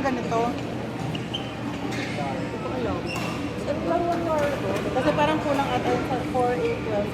ganito. Hindi ko alam. Saan lang ang car ko? Kasi parang kulang at 4, 8, 12, 20.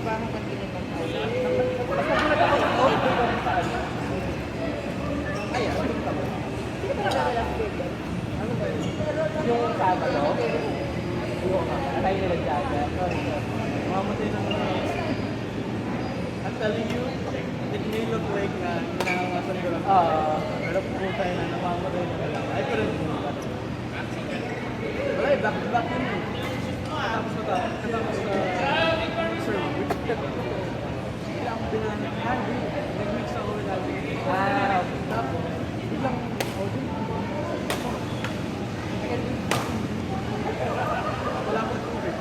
Parang pagkinig ang Yung Sabado, tayo nila dyan. Mamatay na mga... I'm telling you, it may look like na hinangawasan ko lang. Pero putay na namamatay na lang. I couldn't do that. Wala eh, back to back yun eh. Katapos na serve. Bigla akong pinanahan. Nag-mix ako with that. Tapos, biglang, wala akong tubig.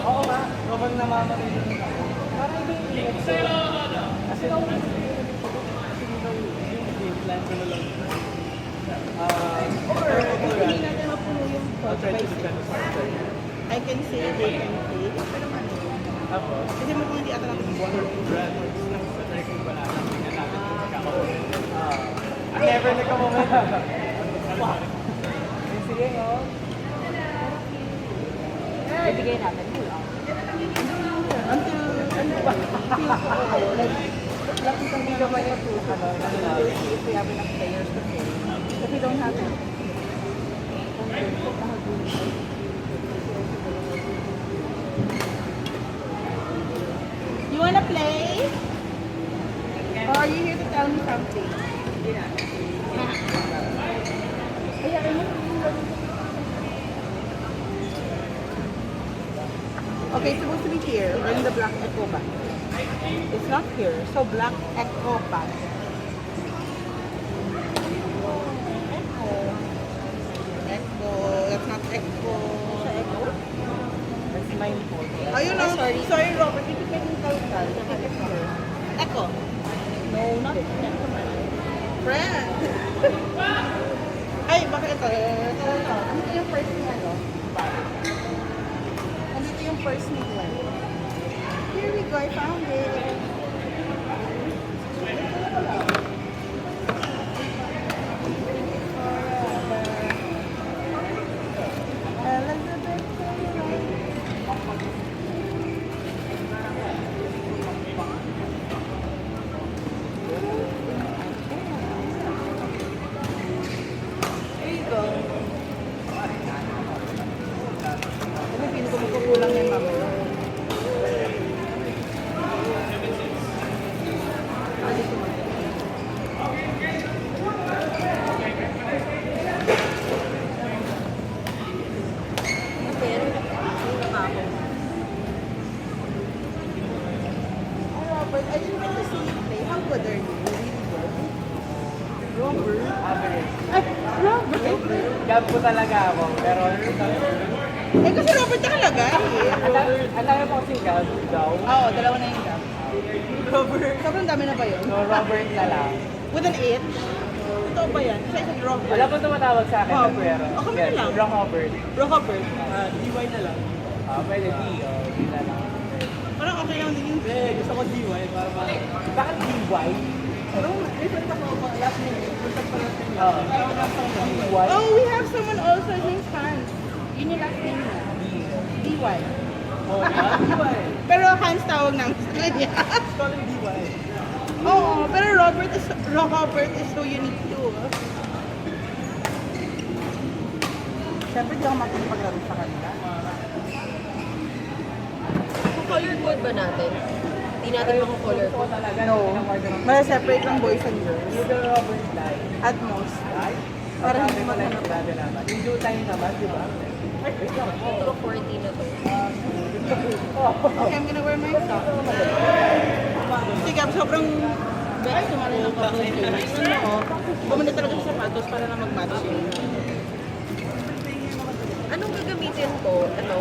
Oo nga, kapag namamatay na lang ako. Parang iba yung ingat ko. Kasi yung game plan ko na lang. hindi natin mapuno yung I'll try to defend this one. I can say they can take. Pero ano? Tapos, Kasi mukhang hindi ata natin one or two brands sa tracking ko na tingnan natin kung magkakaroon. Never nagka-moment. Sige, no? Ibigay natin. Until, ano ba? Feel ko ako, like, lapit ang mga naman yung two, we'll see if we have enough players to play. If we don't have it, you wanna play? Or are you here to tell me something? Okay, it's supposed to be here. Bring the black echo back. It's not here. So black echo back. Echo. That's not echo. That's mine po. Oh, you know. Sorry, Robert. If you can tell Echo. No, not echo. Friend. Ay, bakit ito? Ano yung first niya, no? Andito yung first niya. Here we go. I found it. Elizabeth There you go. Ano, pino ko magkukulang yan, mama. Pero, sino ka ako? Robert, I didn't get to see you play. How good are you? Really good. Robert? Average. Ay, Robert! Gab po talaga ako, pero Eh, kasi Robert ka talaga eh. ang dami po kasing gab daw. Oo, dalawa na yung gap. Robert. Sobrang dami na ba yun? No, Robert na lang. With an 8? Totoo ba yan? Kasi isang Robert. Wala po tumatawag sa akin Oh. na pero. Oh, kami na lang. Wrong Robert. Robert. DY na lang. Pwede D, D na lang. Parang okay lang din yun. Eh, gusto ko DY para Bakit DY? Pero, different ako. Last name. Gusto pa natin yun. Oo. Pero last time na DY? Oh, we have someone also named Hans. Yun yung last name niya. DY. Oh, DY. Pero Hans tawag namin sa kanya. Let's call him DY. Oo, pero Robert is so unique too. Siyempre, di ako makipaglaro sa kanila. Color code ba natin? Hindi natin mako-color Gusto ko code. talaga. No. May separate lang boys and girls. Yung the Robert line. At most. Para Para hindi hindi mo lang maghanap. naman. Yung due time naman, di ba? Ay, wait lang. Ito, 14 na to. Okay, I'm gonna wear my socks. Sige, sobrang best naman ng pag-shoes. Ano, bumili talaga sa sapatos para na mag-match yun. Anong gagamitin ko? Ano?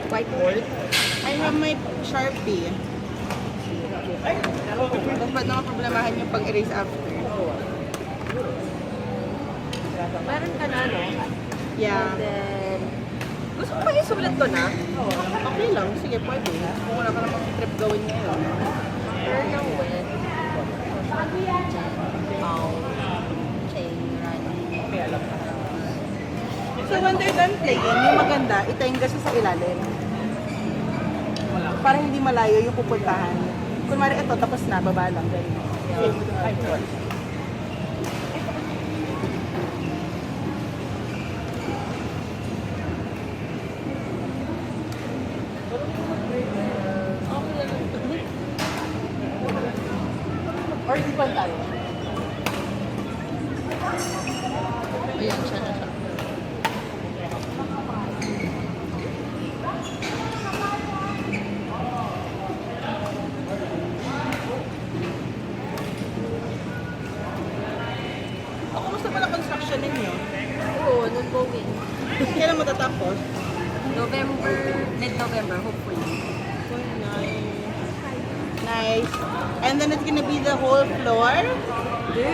Whiteboard? I have my Sharpie. Tapos ba't naman problemahan yung pag-erase after? Meron ka na, no? Yeah. And then, Gusto ko ba isulat ko na? Okay lang, sige, pwede. Kung wala ka namang trip gawin ngayon. Turn ng wet. Chain running. Okay, alam ka. So when they're done playing, yung maganda, itainga siya sa ilalim. Para hindi malayo yung pupuntahan. Kunwari ito, tapos na, baba lang. Ganyan. Same with the other one. Or di pa tayo? Ayan, siya na siya. O, kumusta pala construction ninyo? Oo, nag-going. Kailan matatapos? November, mid-November, hopefully. Nice. And then it's gonna be the whole floor? Hindi.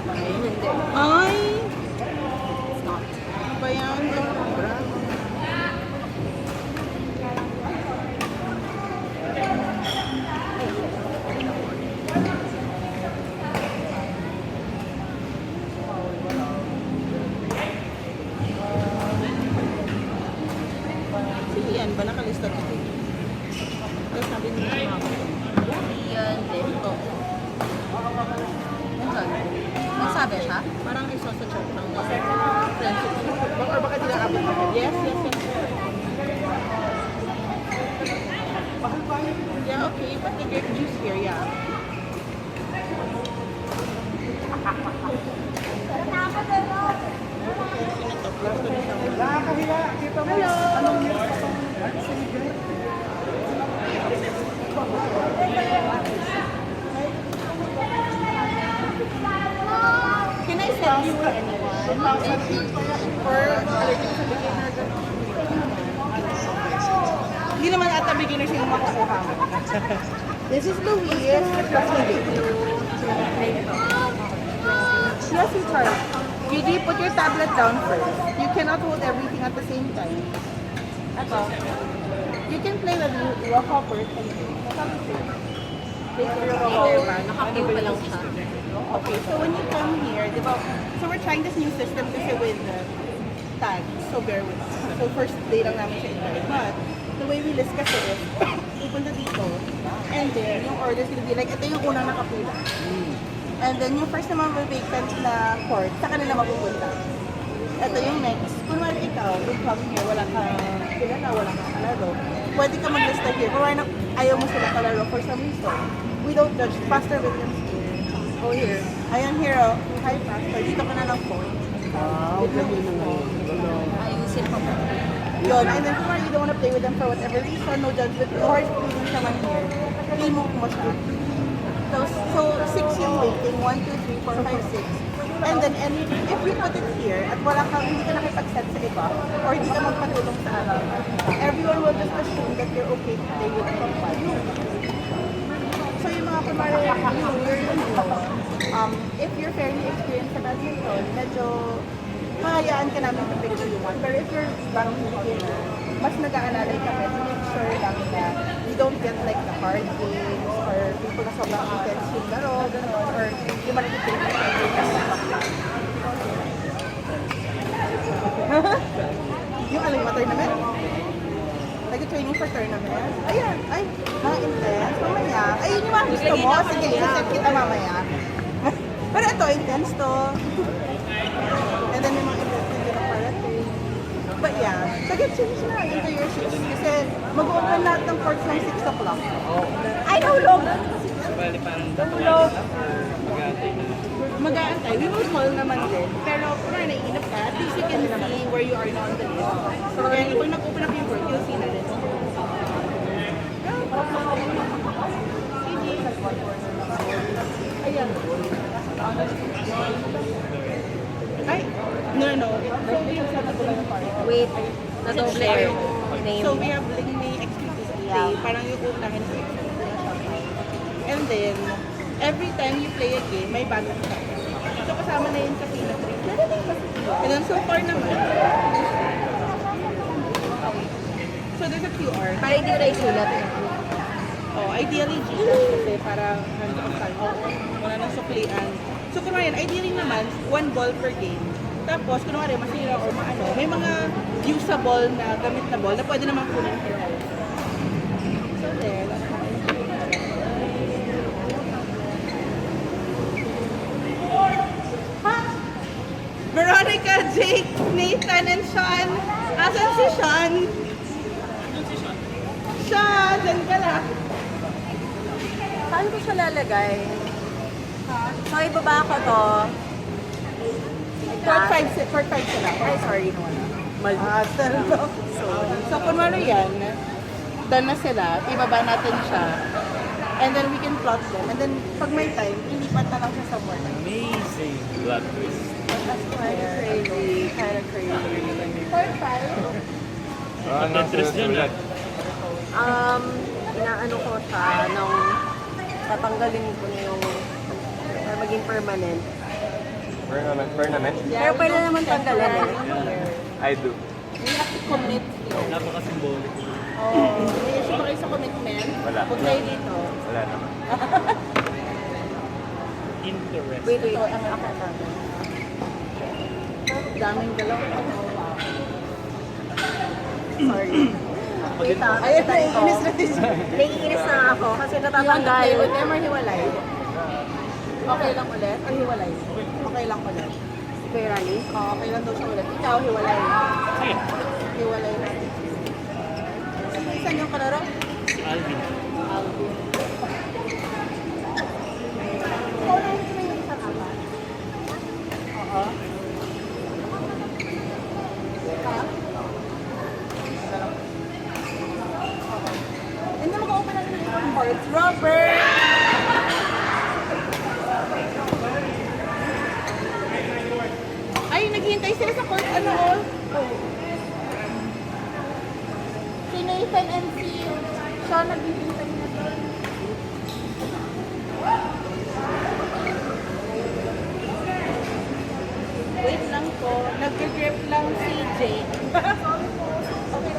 Ay, hindi. Ay! It's not. Ano ba yan? Sige yan ba? Nakalista ko. Tapos sabi niyo sa mga Yan din. Nandun. Nagsabi siya? parang isa sa chat ng principal. Or baka di naabot na. Yes, yes, yes. Yeah, okay. But the grape juice here, yeah. Nakakahila. Kita mo. Anong year pa itong Can I send you anyone? For allergic sa beginner? Hindi naman ata beginners yung makukuha mo. This is Louise. That's my baby. Yes, it's hard. Gigi, put your tablet down first. You cannot hold everything at the same time. Ito. You can play with rock hoppers. Later ba? Naka-queue pa lang siya. Okay, so when you come here, di ba, so we're trying this new system kasi with tags, so bear with us. So first day lang namin siya i-try. But the way we list kasi is, pupunta dito, and then yung order's gonna be like, ito yung unang nakapila. And then yung first naman vacant na court, sa kanila mapupunta. Ito yung next. Kung wala ikaw, you come here, wala kang kilala, wala kang kalaro, pwede ka maglista here. Kung wala ayaw mo sila kalaro for some reason, we don't judge. Pastor Williams here. Go here. Ayan, hero. Hi, Pastor. Dito ka na lang po. Ayusin pa po. Yun. And then kung you don't wanna play with them for whatever reason, no judgment, no hard feelings naman here. I-move mo siya. So 6 yung waiting. 1, 2, 3, 4, 5, 6. And then, if we put it here, at wala kang, hindi ka nakipag-set sa iba, or hindi ka magpatulong sa alam, everyone will just assume that you're okay to play with them. So yung mga kumari, if you're fairly experienced sa badminton, medyo mahayaan ka namin to pick who you want. Pero if you're bagong beginner, mas nag-aalalay kami to make sure lang na you don't get like the hard games or people na sobrang intense yung laro, gano'n, or yung managiging yung alam mo, tournament? Nag-training for tournament? Ayan, ay, mga intense, mamaya. Ay, yun yung mga gusto mo. Sige, isa-set kita mamaya. Pero ito, intense to. And then may mga intense din na parating. But yeah, so get change na into your 6. Kasi mag-open lahat ng courts ng 6 o'clock. Ay, nahulog! Bali parang Nahulog! mag-aantay na. Mag-aantay. We will call naman din. Pero kung naiinip ka, at least you can see where you are now on the list. So, kaya pag nag-open up yung court, you'll see na rin. Ayan. Ay, no. So, we have set up the party. Wait, nadoble yung name. So, we have like may exclusivity. Parang yung unahin sa exclusivity na siya. And then, every time you play a game, may bagong siya. So, kasama na yun sa Pina 3. And then, so far naman, there's a QR. Para hindi ko na isulat. Oh, ideally Gcash kasi para hands-off tayo. Wala nang suklian. So kunwari, ideally naman, 1 ball per game. Tapos, kunwari, masira or maano, may mga usable na gamit na ball na pwede naman kunin here. So there, that's Veronica, Jake, Nathan, and Sean. Asan si Sean? Sean, dyan ka lang. Saan ko siya lalagay? So, ibaba ko to. Part 5 sila. Ay, sorry. Master. So, kunwari yan, done na sila, ibaba natin siya. And then we can plot them. And then, pag may time, ilipat na lang siya somewhere. Amazing plot twist. That's Crazy. Kind of crazy. Part 5? Tetris yan ah. Inaano ko siya nung tatanggalin ko na yung para maging permanent. Permanent? Pero pwede naman tanggalin eh. I do. You have to commit here. Napaka-symbolic. Oh, may issue ba kayo sa commitment? Wala. Huwag kayo dito. Wala naman. Interest. Wait. Ito, ang ako. Daming galaw. Sorry. Wait ah. Ayun, naiinis na din siya. Naiinis na ako kasi You want to natatanggal. play with them or hiwalay? Okay lang ulit? Or hiwalay? Okay lang ulit. Kuya Rani? Oo, okay lang daw siya ulit. Ikaw, hiwalay. Sige. Hiwalay natin. Saan yung kalaro? Si Alvin. Alvin. Ikaw na hindi may isang ama. Oo. Ha? Hindi mag-open na ng ibang boards. Robert! Ay, naghihintay sila sa court. Ano? Si Nathan and si Sean naghihintay na doon. Wait lang po. Nag-grip lang si Jake. Okay.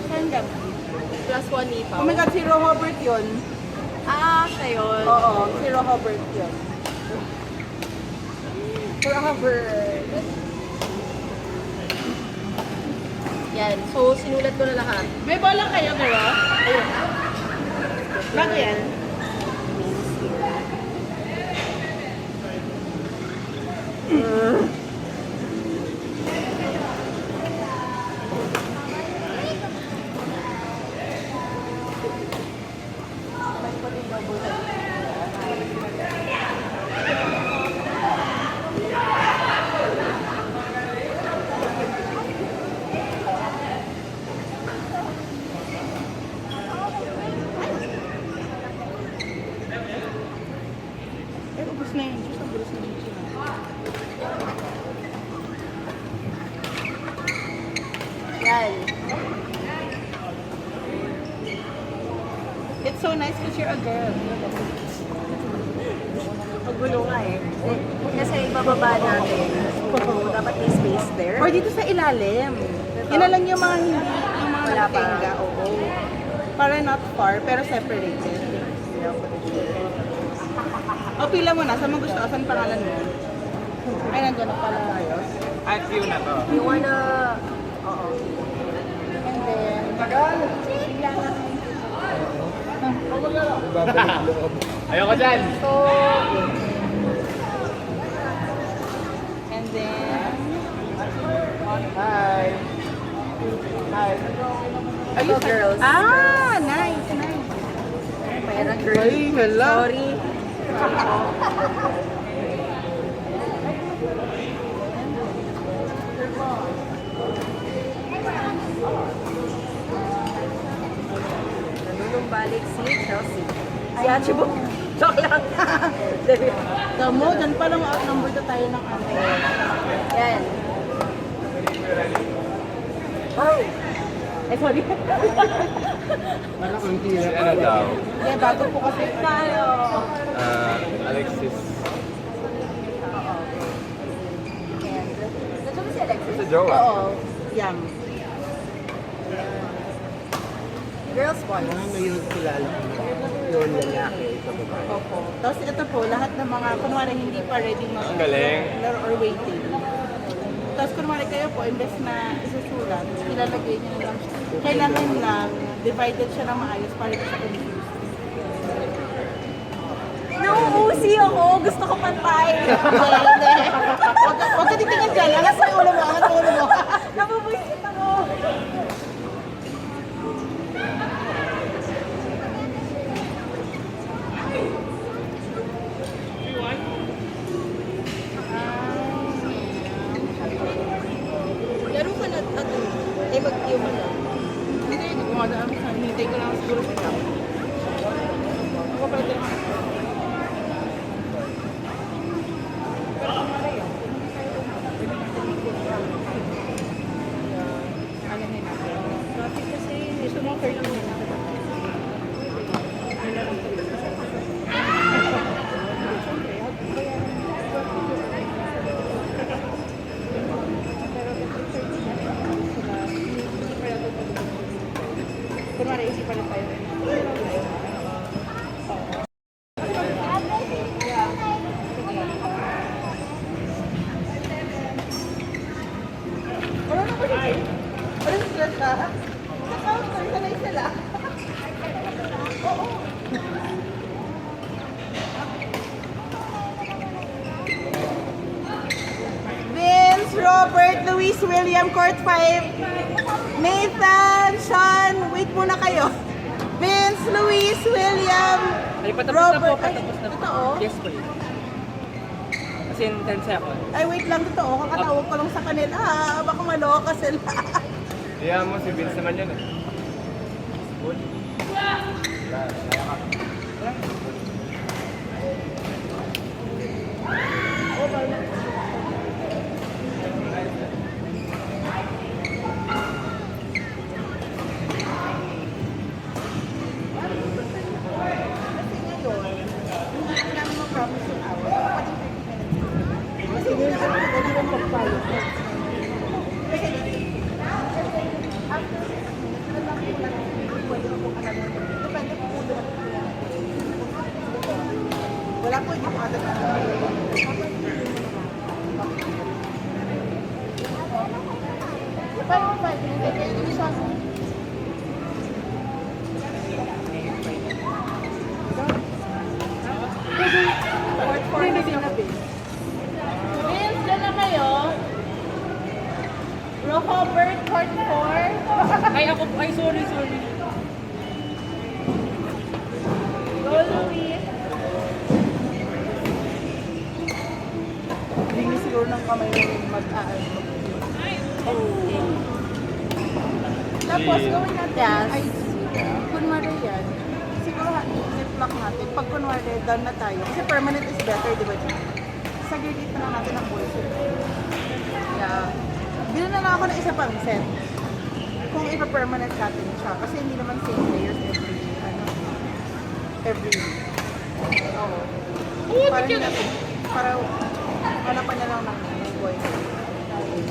Saan gabi? Plus 1 ni Oh my God, si Robert yun. Ah, siya yun. Oo, si Robert yun. Robert. Yan. So, sinulat ko na lahat. May bola kayo, Vero? Ayun. Bakit yan? Eh, ubus na yun. Diyos, ubus na yun. Yan. It's so nice because you're a girl. Magulo nga eh. Kasi bababa natin. So, dapat may space there. Or dito sa ilalim. Yun na lang yung mga hindi, yung mga Wala pa. nakatenga. Oo. Para not far, pero separated. O, pila mo na. Saan mo gusto? Saan pangalan mo? Ay, nandun na pala. At you na to. You wanna... Oo. And then, bigla na Ayoko dyan. So, And then, Hi. Hi. are you girls. Ah, nice, nice. pera girl. Ay, hala. Sorry. Nandun balik si Chelsea. Si Achibo. Joke lang. Tamo, dyan pa lang outnumber na tayo ng ano. Yan. Oh! Ay, sorry. Si ano daw? Kaya bago po kasi tayo. Alexis. sa jowa. Oo, yum. Girls boys. Ngayon kilala ko yun lalaki, ito babae. Opo. Tapos ito po, lahat ng mga, kunwari hindi pa ready mag Ang galing. or waiting. Tapos kunwari kayo po, imbes na isusulat, ilalagay niyo na lang siya. Kailangan lang, divided siya ng maayos para hindi siya confused. Nauusi ako. Gusto ko pantay. Hindi. Huwag ka titingnan dyan. Angas ang ulo mo, angas ang ulo mo. Nabubuisit ako. Laro ka na tattoo. Eh, mag-iyo mo na. Hindi, hindi ko nga alam. Hinintay ko lang siguro siya. Ako pala ito. Ano na natin? Traffic kasi, gusto mo 30 minutes. Kunwari, isipan na tayo. Wala na ba siya? Wala na sila siya? Sa counter, sanay sila. Oo. Vince, Robert, Luis, William, Court 5, Nathan, Sean, wait muna kayo. Vince, Luis, William, Ay, patapos Robert. na po, patapos na po. Totoo? Yes po. Kasi in 10 seconds. Ay, wait lang, totoo. Kakatawag ko lang sa kanila. Baka maloka sila. Iyan mo, si Vince naman yun eh. Kasi ngayon, hindi namin ma-promise yung hour. Kasi hindi namin mag-follow. Kasi after 6 minutes, nalang po lang pwede ko pong alam. Depende po kung dumating po yan. Wala po yung other Vince, dyan na kayo. Robert, Court 4. Ay, ako po. Ay, sorry. Go, Luis. Hindi siguro ng kamay ng mag-aano. Tapos, gawin natin ay kunwari yan. Siguro, i-block natin. Pag kunwari, done na tayo. Kasi permanent is better, di ba? Sagigit na lang natin ang voice. Yeah. Bili na lang ako ng isa pang set. Kung ipa-permanent natin siya. Kasi hindi naman same layers every week. Oo. Para, para, wala pa na lang ng voice.